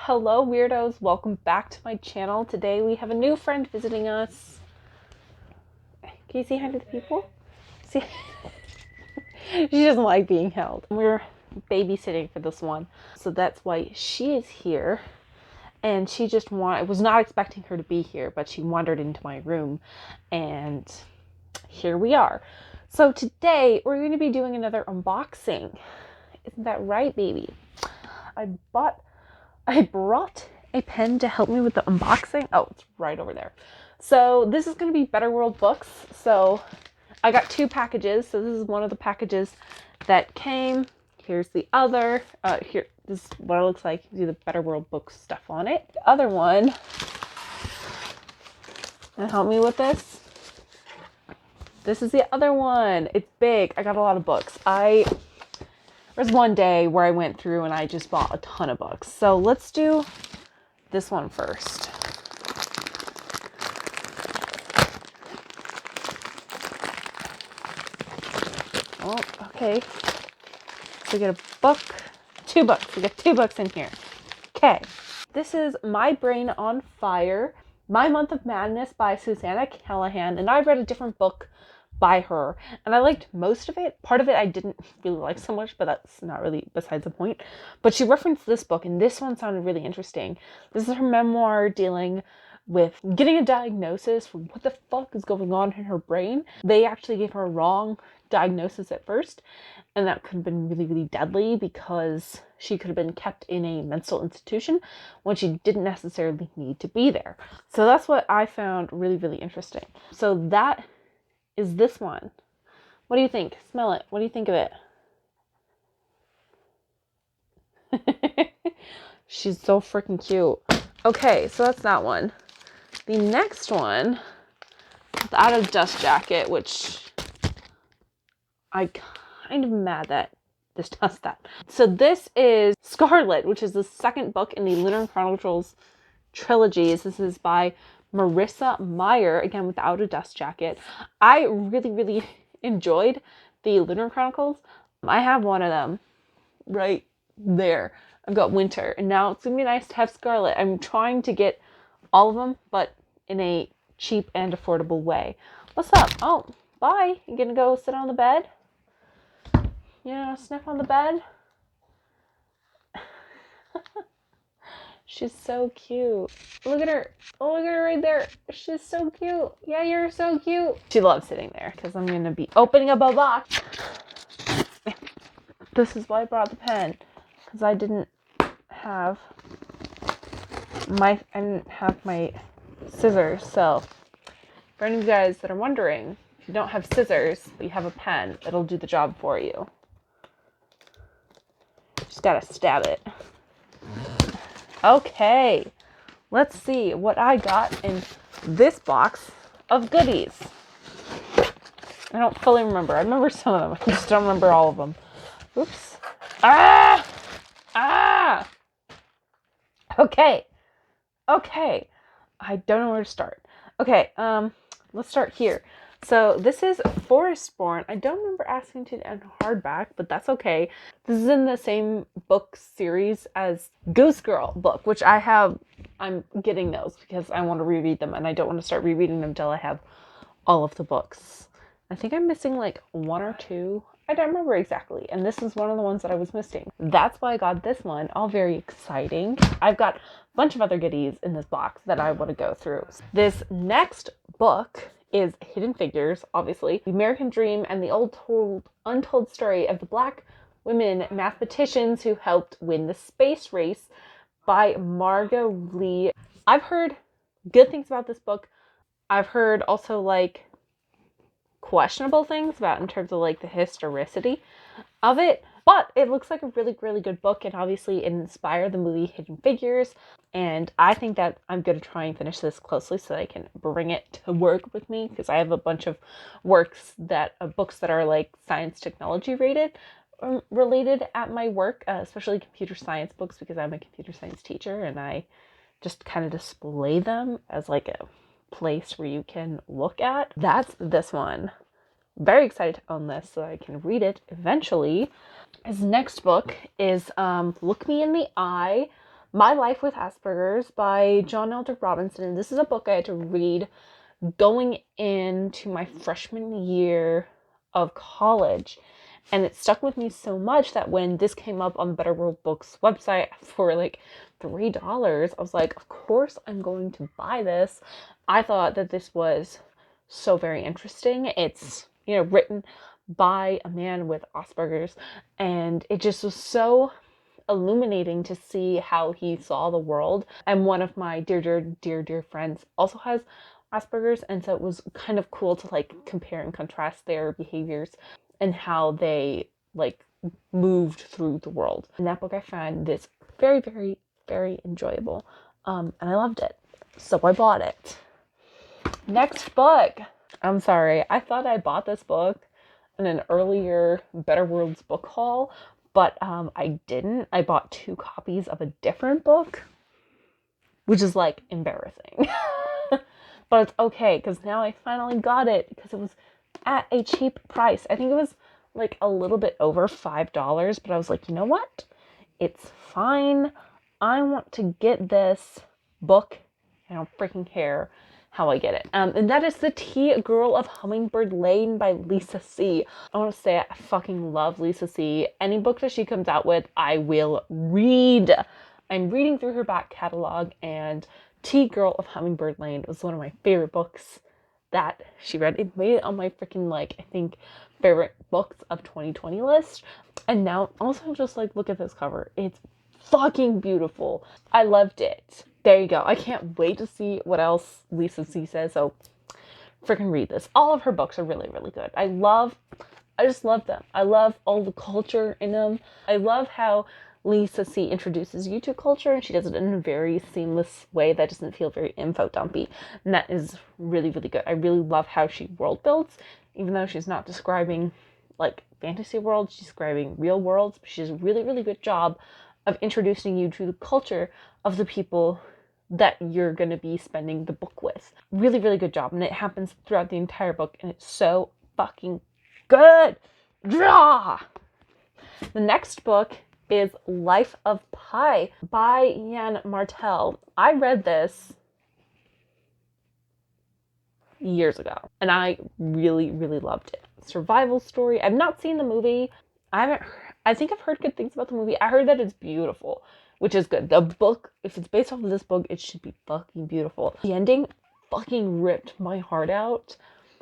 Hello weirdos, welcome back to my channel. Today we have a new friend visiting us. Can you say hi to the people? See, she doesn't like being held. We're babysitting for this one, so that's why she is here. And she just I was not expecting her to be here, but she wandered into my room and here we are. So today we're going to be doing another unboxing. Isn't that right, baby? I brought a pen to help me with the unboxing. Oh, it's right over there. So this is going to be Better World Books. So I got two packages. So this is one of the packages that came. Here's the other. Here, this is what it looks like. You see the Better World Books stuff on it. The other one. And help me with this. This is the other one. It's big. I got a lot of books. There's one day where I went through and I just bought a ton of books. So let's do this one first. Oh, okay. So we get a book, 2 books. We got 2 books in here. Okay. This is My Brain on Fire, My Month of Madness by Susanna Callahan. And I read a different book by her and I liked most of it. Part of it I didn't really like so much, but that's not really besides the point. But she referenced this book and this one sounded really interesting. This is her memoir dealing with getting a diagnosis for what the fuck is going on in her brain. They actually gave her a wrong diagnosis at first, and that could have been really, really deadly because she could have been kept in a mental institution when she didn't necessarily need to be there. So that's what I found really, really interesting. So that is this one. What do you think? Smell it. What do you think of it? She's so freaking cute. Okay, so that's that one. The next one, Out of Dust Jacket, which I kind of mad that this does that. So this is Scarlet, which is the second book in the Lunar Chronicles trilogies. This is by Marissa Meyer, again with Out of Dust Jacket. I really, really enjoyed the Lunar Chronicles. I have one of them right there. I've got Winter, and now it's gonna be nice to have Scarlet. I'm trying to get all of them, but in a cheap and affordable way. What's up? Oh, bye. You gonna go sit on the bed? You know, sniff on the bed? She's so cute. Look at her. Oh, look at her right there. She's so cute. Yeah, you're so cute. She loves sitting there because I'm going to be opening up a box. This is why I brought the pen, because I didn't have my scissors. So for any of you guys that are wondering, if you don't have scissors, but you have a pen, it'll do the job for you. Just got to stab it. Okay, let's see what I got in this box of goodies. I don't fully remember. I remember some of them. I just don't remember all of them. Oops. Ah! Okay. I don't know where to start. Okay, let's start here. So this is Forrest Born. I don't remember asking to end hardback, but that's okay. This is in the same book series as Goose Girl book, which I'm getting those because I want to reread them and I don't want to start rereading them until I have all of the books. I think I'm missing like 1 or 2. I don't remember exactly. And this is one of the ones that I was missing. That's why I got this one. All very exciting. I've got a bunch of other goodies in this box that I want to go through. This next book is Hidden Figures, obviously. The American Dream and the untold story of the Black women mathematicians who helped win the space race by Margot Lee. I've heard good things about this book. I've heard also like questionable things about in terms of like the historicity of it, but it looks like a really, really good book, and obviously it inspired the movie Hidden Figures. And I think that I'm going to try and finish this closely so that I can bring it to work with me, because I have a bunch of books that are like science technology related at my work, especially computer science books, because I'm a computer science teacher and I just kind of display them as like a place where you can look at. That's this one. Very excited to own this so I can read it eventually. His next book is Look Me in the Eye, My Life with Asperger's by John Elder Robinson. And this is a book I had to read going into my freshman year of college. And it stuck with me so much that when this came up on Better World Books website for like $3, I was like, of course I'm going to buy this. I thought that this was so very interesting. It's, written by a man with Asperger's, and it just was so illuminating to see how he saw the world. And one of my dear friends also has Asperger's, and so it was kind of cool to like compare and contrast their behaviors and how they like moved through the world. In that book, I found this very, very, very enjoyable, and I loved it, so I bought it. Next book. I'm sorry, I thought I bought this book in an earlier Better Worlds book haul, but I didn't. I bought 2 copies of a different book, which is like embarrassing. But it's okay, because now I finally got it because it was at a cheap price. I think it was like a little bit over $5, but I was like, you know what? It's fine. I want to get this book. I don't freaking care how I get it. And that is The Tea Girl of Hummingbird Lane by Lisa C. I want to say I fucking love Lisa C. Any book that she comes out with, I will read. I'm reading through her back catalog, and Tea Girl of Hummingbird Lane was one of my favorite books that she read. It made it on my freaking, I think, favorite books of 2020 list. And now, also just look at this cover. It's fucking beautiful. I loved it. There you go. I can't wait to see what else Lisa C says, so freaking read this. All of her books are really, really good. I just love them. I love all the culture in them. I love how Lisa C introduces you to culture, and she does it in a very seamless way that doesn't feel very info dumpy. And that is really, really good. I really love how she world builds, even though she's not describing fantasy worlds, she's describing real worlds. But she does a really, really good job of introducing you to the culture of the people that you're going to be spending the book with. Really, really good job. And it happens throughout the entire book, and it's so fucking good. Draw! The next book is Life of Pi by Yann Martel. I read this years ago, and I really, really loved it. Survival story. I've not seen the movie. I think I've heard good things about the movie. I heard that it's beautiful, which is good. The book, if it's based off of this book, it should be fucking beautiful. The ending fucking ripped my heart out.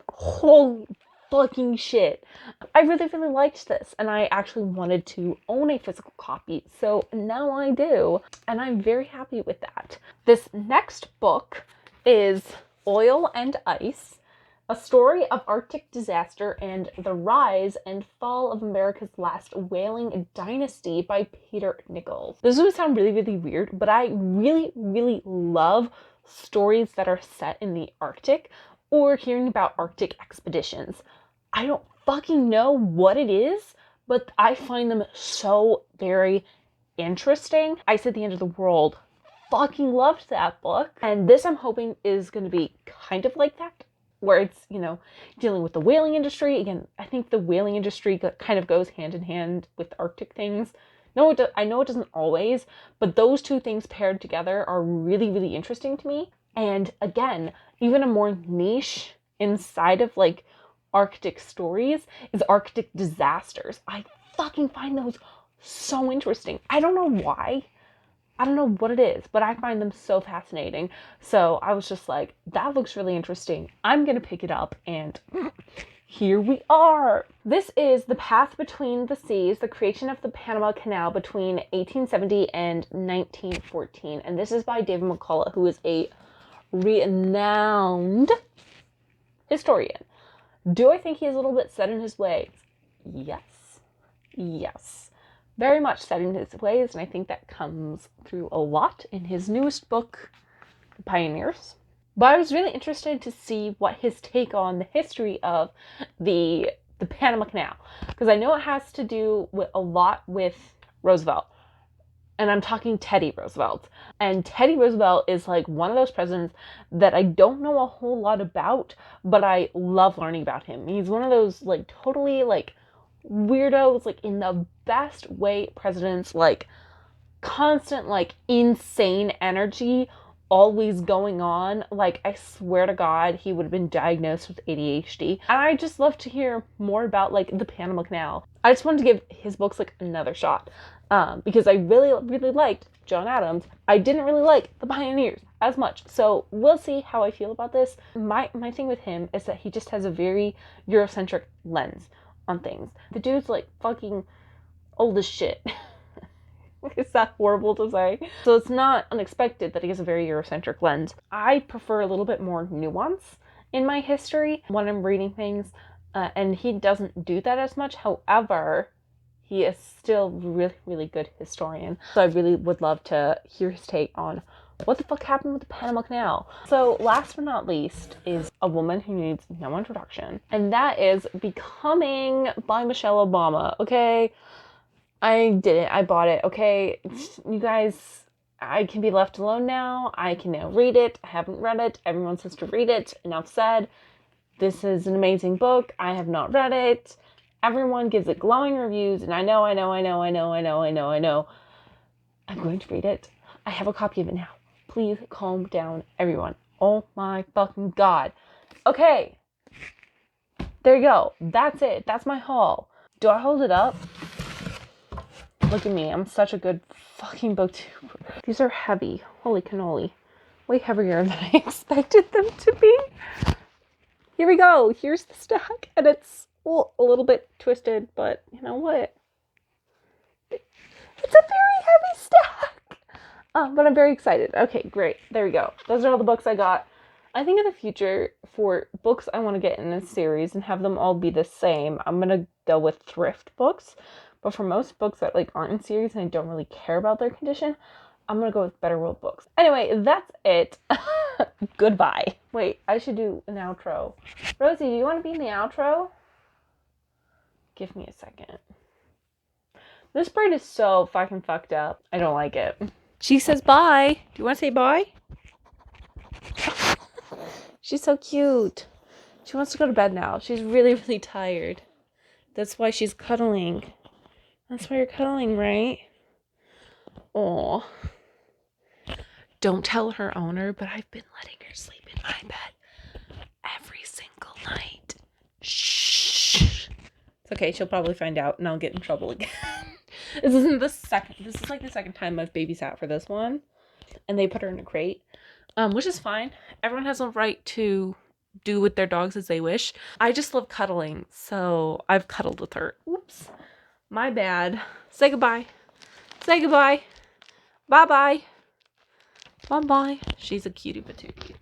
Holy fucking shit. I really, really liked this, and I actually wanted to own a physical copy, so now I do, and I'm very happy with that. This next book is Oil and Ice, a story of Arctic disaster and the rise and fall of America's last whaling dynasty by Peter Nichols. This is going to sound really, really weird, but I really, really love stories that are set in the Arctic or hearing about Arctic expeditions. I don't fucking know what it is, but I find them so very interesting. Ice at the End of the World. Fucking loved that book. And this, I'm hoping, is going to be kind of like that, where it's, dealing with the whaling industry. Again, I think the whaling industry kind of goes hand in hand with Arctic things. No, I know it doesn't always, but those two things paired together are really, really interesting to me. And again, even a more niche inside of Arctic stories is Arctic disasters. I fucking find those so interesting. I don't know why. I don't know what it is, but I find them so fascinating. So I was just like, that looks really interesting. I'm going to pick it up, and here we are. This is The Path Between the Seas, the creation of the Panama Canal between 1870 and 1914. And this is by David McCullough, who is a renowned historian. Do I think he's a little bit set in his ways? Yes. Yes. Very much set in his ways, and I think that comes through a lot in his newest book, The Pioneers. But I was really interested to see what his take on the history of the Panama Canal, because I know it has to do with a lot with Roosevelt. And I'm talking Teddy Roosevelt. And Teddy Roosevelt is one of those presidents that I don't know a whole lot about, but I love learning about him. He's one of those totally weirdos, in the best way, presidents. constant, like, insane energy always going on. Like, I swear to God, he would have been diagnosed with ADHD. And I just love to hear more about, like, the Panama Canal. I just wanted to give his books, like, another shot. Because I really, really liked John Adams. I didn't really like The Pioneers as much. So we'll see how I feel about this. My thing with him is that he just has a very Eurocentric lens on things. The dude's, like, fucking old as shit. Is that horrible to say? So it's not unexpected that he has a very Eurocentric lens. I prefer a little bit more nuance in my history when I'm reading things, and he doesn't do that as much. However, he is still really, really good historian. So I really would love to hear his take on what the fuck happened with the Panama Canal. So last but not least is a woman who needs no introduction, and that is Becoming by Michelle Obama. Okay, I did it. I bought it. Okay, you guys, I can be left alone now. I can now read it. I haven't read it. Everyone says to read it. Enough said. This is an amazing book. I have not read it. Everyone gives it glowing reviews, and I know. I'm going to read it. I have a copy of it now. Please calm down, everyone. Oh my fucking God. Okay. There you go. That's it. That's my haul. Do I hold it up? Look at me. I'm such a good fucking booktuber. These are heavy. Holy cannoli. Way heavier than I expected them to be. Here we go. Here's the stack. And it's a little bit twisted, but you know what? It's a very heavy stack. But I'm very excited. Okay, great. There we go. Those are all the books I got. I think in the future, for books I want to get in a series and have them all be the same, I'm going to go with thrift books. But for most books that like aren't in series and I don't really care about their condition, I'm going to go with Better World Books. Anyway, that's it. Goodbye. Wait, I should do an outro. Rosie, do you want to be in the outro? Give me a second. This braid is so fucking fucked up. I don't like it. She says bye. Do you want to say bye? She's so cute. She wants to go to bed now. She's really, really tired. That's why she's cuddling. That's why you're cuddling, right? Aw. Don't tell her owner, but I've been letting her sleep in my bed every single night. Shh. It's okay. She'll probably find out and I'll get in trouble again. This is like the second time I've babysat for this one. And they put her in a crate. Which is fine. Everyone has a right to do with their dogs as they wish. I just love cuddling, so I've cuddled with her. Oops. My bad. Say goodbye. Say goodbye. Bye-bye. Bye-bye. She's a cutie patootie.